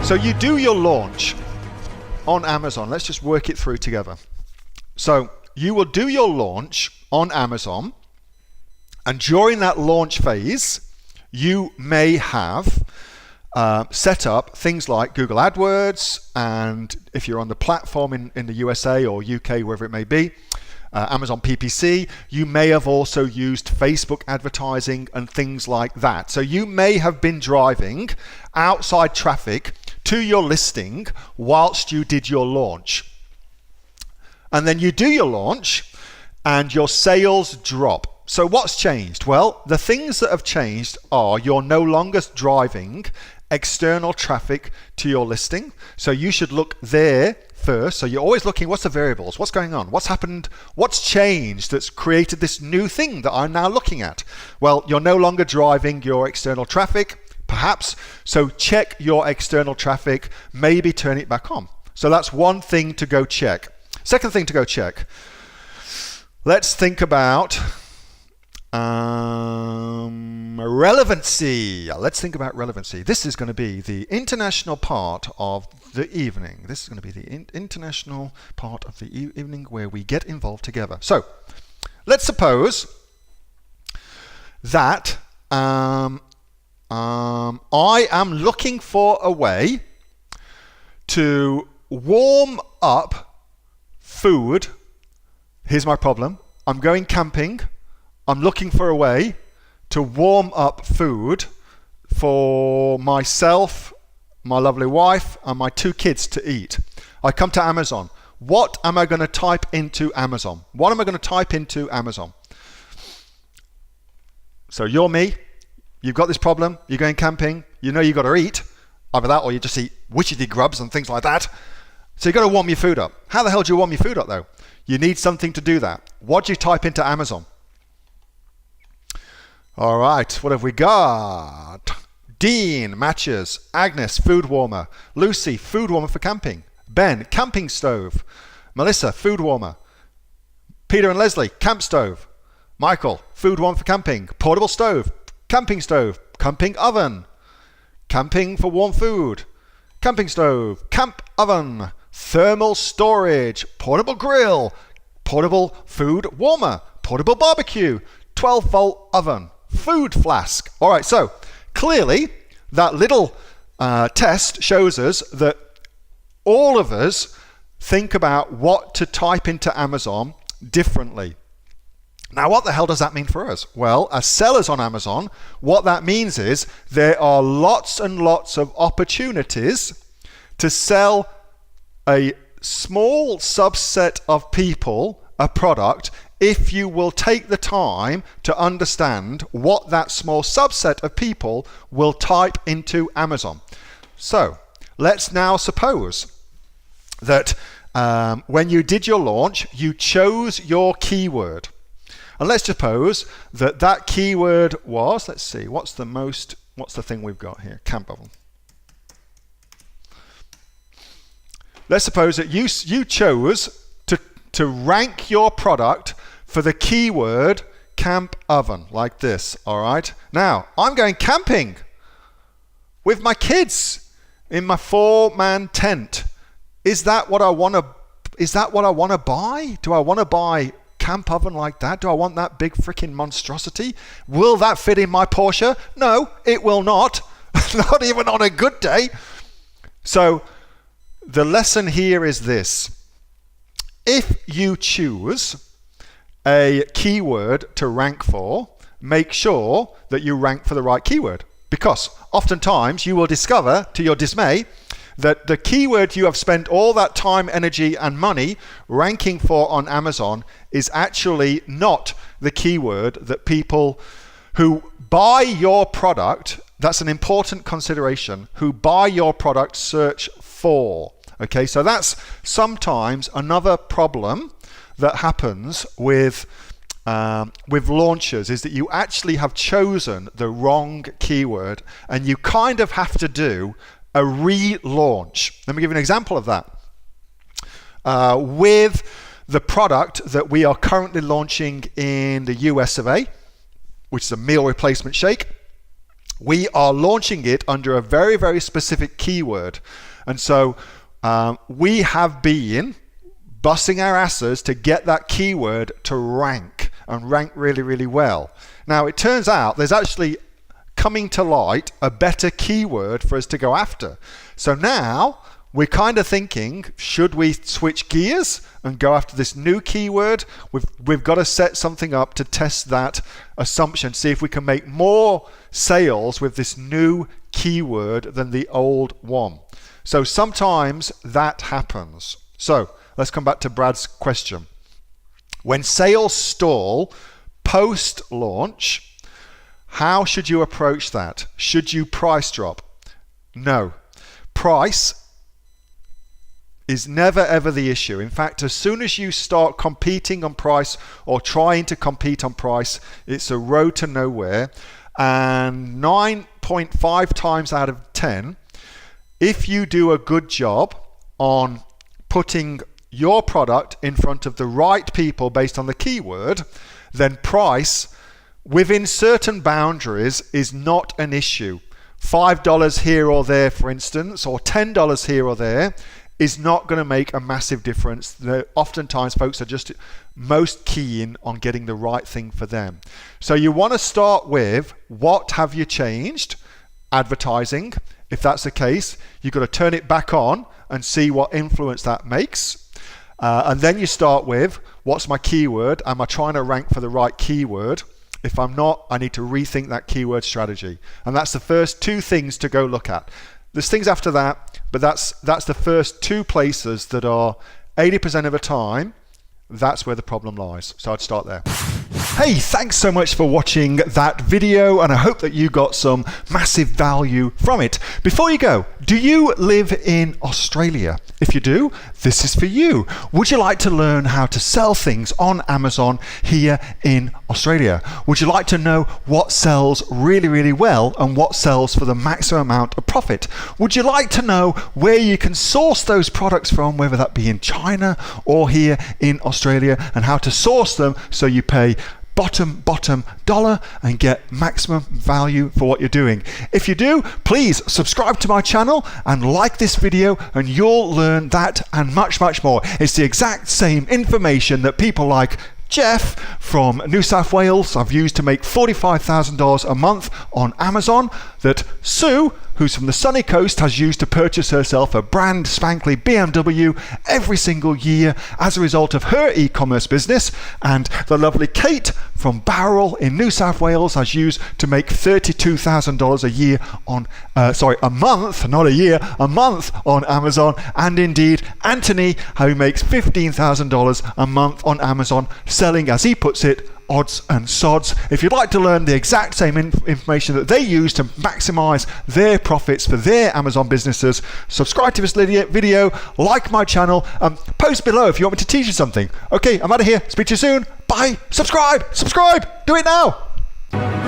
So you do your launch on Amazon. Let's just work it through together. So you will do your launch on Amazon, and during that launch phase, you may have set up things like Google AdWords, and if you're on the platform in the USA or UK, wherever it may be, Amazon PPC, you may have also used Facebook advertising and things like that. So you may have been driving outside traffic to your listing whilst you did your launch. And then you do your launch and your sales drop. So what's changed? Well, the things that have changed are you're no longer driving external traffic to your listing. So you should look there first. So you're always looking, what's the variables? What's going on? What's happened? What's changed that's created this new thing that I'm now looking at? Well, you're no longer driving your external traffic, perhaps. So check your external traffic, maybe turn it back on. So that's one thing to go check. Second thing to go check. Let's think about relevancy. Let's think about relevancy. This is going to be the international part of the evening. This is going to be the international part of the evening where we get involved together. So let's suppose that I am looking for a way to warm up food. Here's my problem. I'm going camping. I'm looking for a way to warm up food for myself, my lovely wife, and my 2 kids to eat. I come to Amazon. What am I going to type into Amazon? What am I going to type into Amazon? So you're me. You've got this problem. You're going camping. You know you've got to eat. Either that or you just eat witchetty grubs and things like that. So you've got to warm your food up. How the hell do you warm your food up though? You need something to do that. What do you type into Amazon? All right, what have we got? Dean, matches. Agnes, food warmer. Lucy, food warmer for camping. Ben, camping stove. Melissa, food warmer. Peter and Leslie, camp stove. Michael, food warmer for camping. Portable stove. Camping oven. Camping for warm food. Camping stove. Camp oven. Thermal storage. Portable grill. Portable food warmer. Portable barbecue. 12-volt oven. Food flask. All right, so clearly that little test shows us that all of us think about what to type into Amazon differently. Now, what the hell does that mean for us? Well, as sellers on Amazon, what that means is there are lots and lots of opportunities to sell a small subset of people a product if you will take the time to understand what that small subset of people will type into Amazon. So let's now suppose that when you did your launch, you chose your keyword. And let's suppose that that keyword was, let's see, what's the thing we've got here? Camp oven. Let's suppose that you chose to rank your product for the keyword camp oven, like this, all right? Now, I'm going camping with my kids in my 4-man tent. Is that what I want to buy? Do I want to buy camp oven like that? Do I want that big freaking monstrosity? Will that fit in my Porsche? No, it will not. Not even on a good day. So the lesson here is this. If you choose a keyword to rank for, make sure that you rank for the right keyword. Because oftentimes you will discover, to your dismay, that the keyword you have spent all that time, energy, and money ranking for on Amazon is actually not the keyword that people who buy your product, that's an important consideration, who buy your product search for. Okay, so that's sometimes another problem that happens with launches, is that you actually have chosen the wrong keyword and you kind of have to do a relaunch. Let me give you an example of that. With the product that we are currently launching in the US of A, which is a meal replacement shake, we are launching it under a very, very specific keyword. And so we have been busting our asses to get that keyword to rank, and rank really, really well. Now, it turns out there's actually coming to light a better keyword for us to go after. So now we're kind of thinking, should we switch gears and go after this new keyword? We've got to set something up to test that assumption, see if we can make more sales with this new keyword than the old one. So sometimes that happens. So let's come back to Brad's question. When sales stall post-launch, how should you approach that? Should you price drop? No. Price is never ever the issue. In fact, as soon as you start competing on price or trying to compete on price, it's a road to nowhere. And 9.5 times out of 10, if you do a good job on putting your product in front of the right people based on the keyword, then price within certain boundaries is not an issue. $5 here or there, for instance, or $10 here or there is not going to make a massive difference. Oftentimes folks are just most keen on getting the right thing for them. So you want to start with, what have you changed? Advertising. If that's the case, you've got to turn it back on and see what influence that makes. And then you start with, what's my keyword? Am I trying to rank for the right keyword? If I'm not, I need to rethink that keyword strategy. And that's the first two things to go look at. There's things after that, but that's the first two places that are 80% of the time, that's where the problem lies. So I'd start there. Hey, thanks so much for watching that video, and I hope that you got some massive value from it. Before you go, do you live in Australia? If you do, this is for you. Would you like to learn how to sell things on Amazon here in Australia? Would you like to know what sells really, really well and what sells for the maximum amount of profit? Would you like to know where you can source those products from, whether that be in China or here in Australia, and how to source them so you pay bottom dollar and get maximum value for what you're doing? If you do, please subscribe to my channel and like this video, and you'll learn that and much more. It's the exact same information that people like Jeff from New South Wales I've used to make $45,000 a month on Amazon, that Sue, who's from the sunny coast, has used to purchase herself a brand spankly BMW every single year as a result of her e-commerce business, and the lovely Kate from Bowral in New South Wales has used to make $32,000 a year on a month, not a year, a month on Amazon, and indeed Anthony, who makes $15,000 a month on Amazon, selling, as he puts it, odds and sods. If you'd like to learn the exact same information that they use to maximize their profits for their Amazon businesses, subscribe to this video, like my channel, post below if you want me to teach you something. Okay, I'm out of here. Speak to you soon. Bye. Subscribe. Do it now.